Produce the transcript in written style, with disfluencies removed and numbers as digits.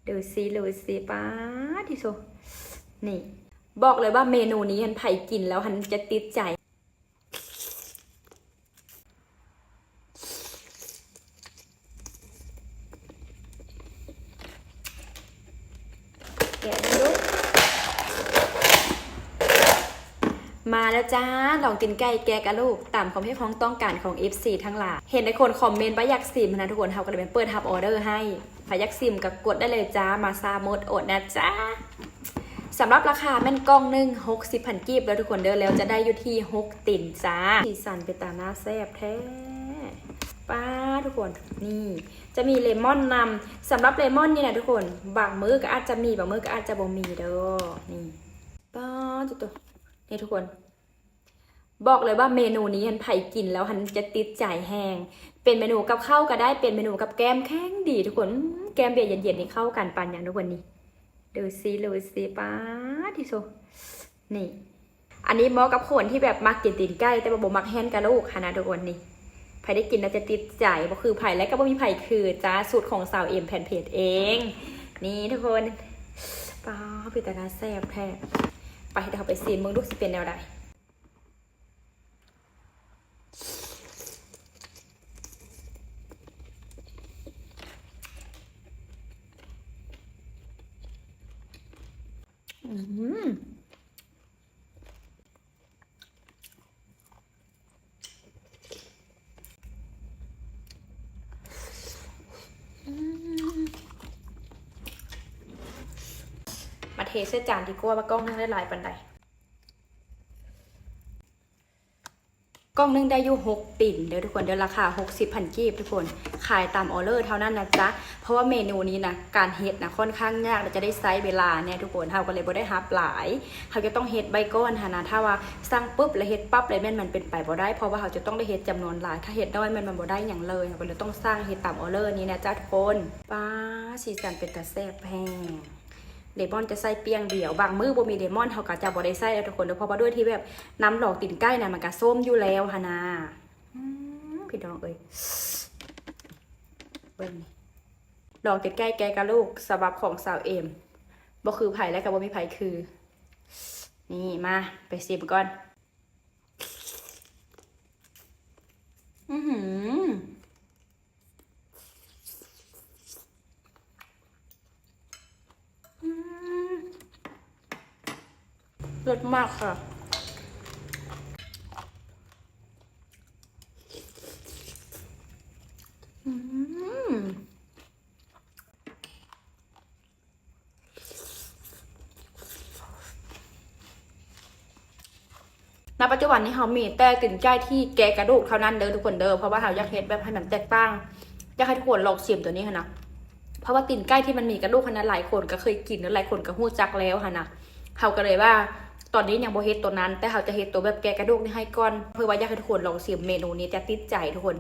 ดูสิป้าที่โซนี่บอกเลยว่าเมนูนี้ฮันไผ่กินแล้วฮันจะติดใจแกะดูมาแล้วจ้าลองกินไก่แกะกับลูกตามความที่ของต้องการของ FC ทั้งหลายเห็นในคนคอมเมนต์ว่าอยากซิมนะทุกคนเขาก็เลยเป็นเปิดทับออเดอร์ให้ใครอยากซิมก็กดได้เลยจ้ามาซาหมดอดนะจ้าสำหรับราคาแม่นกล้องหนึ่ง60,000กีบแล้วทุกคนเดินแล้วจะได้อยู่ที่6ติ่นจ้าสีสันเป็นตาหน้าแซ่บแท้ป้าทุกคนนี่จะมีเลมอนนำสำหรับเลมอนนี่นะทุกคนบางมื้อก็อาจจะมีบางมื้อก็อาจจะบ่มีเด้อนี่ป้าจุดตัวนี่ทุกคนบอกเลยว่าเมนูนี้ฮันไผ่กินแล้วฮันจะติดใจแห้งเป็นเมนูกับข้าวก็ได้เป็นเมนูกับแกมแข้งดีทุกคนแกมเบียร์เย็นๆนี่เข้ากันปันอย่างทุกคนนี้ดูสิป้าที่โซนี่อันนี้เหมาะกับคนที่แบบมักกินตีนไก่แต่บ่มักแห้งกะลูกค่ะนะทุกคนนี่ไผ่ได้กินแล้วจะติดใจก็คือไผ่และก็บ่มีไผ่คือจ้าสูตรของสาวเอ็มแผ่นเพจเองนี่ทุกคนป้าพิจารณาแซ่บแท้ไปเดี๋ยวเราไปซีนมึงดูสิเป็นแนวใดมาเทเส้นจานดีกว่าว่ากล้องนึงได้หลายปันใดกล้องนึงได้อยู่6ติ่นเดี๋ยวทุกคนเดี๋ยวราคา60,000กีบทุกคนขายตามออเดอร์เท่านั้นนะจ๊ะเพราะว่าเมนูนี้นะการเฮ็ดนะค่อนข้างยากเราจะได้ไซส์เวลาเนี่ยทุกคนเราก็เลยบ่ได้ฮับหลายเขาจะต้องเฮ็ดใบก้อนนะถ้าว่าสร้างปุ๊บแล้วเฮ็ดปั๊บเลยมันเป็นไปบ่ได้เพราะว่าเขาจะต้องได้เฮ็ดจำนวนหลายถ้าเฮ็ดน้อยมันบ่ได้อย่างเลยเราก็เลยต้องสร้างเฮ็ดตามออเดอร์นี้นะจ๊ะทุกคนป้าสีสันเป็นตาแซ่บแห้งเลมอนจะใส่เปียงเดียวบางมื้อบ่มีเลมอนเขาก็จะบ่ได้ใส่แล้วทุกคนเพราะว่าด้วยที่แบบน้ำหลอกตีนไก่น่ะมันก็ส้มอยู่แล้วหะนะพี่น้องเอ้ยเบิ่งลองตีนไก่แกกับลูกสำหรับของสาวเอ็มบ่คือไผ่และก็บ่มีไผ่คือนี่มาไปชิมก่อนรสมากค่ะณปัจจุบันนี้เขามีแต่กลิ่นไก่ที่แกะกระดูกเท่านั้นเด้อทุกคนเด้อเพราะว่าเขาอยากเห็นแบบให้มันแตกต่างอยากให้ทุกคนลองชิมตัวนี้ค่ะนะเพราะว่าตีนไก่ที่มันมีกระดูกขนาดหลายคนก็เคยกินแล้วหลายคนก็ฮู้จักแล้วค่ะนะเขาก็เลยว่าตอนนี้ยังบ่เฮ็ดตัวนั้นแต่เขาจะเฮ็ดตัวแบบแกะกระดูกนี่ให้ก่อนเพื่อว่าอยากให้ทุกคนลองชิมเมนูนี้จะติดใจทุกคน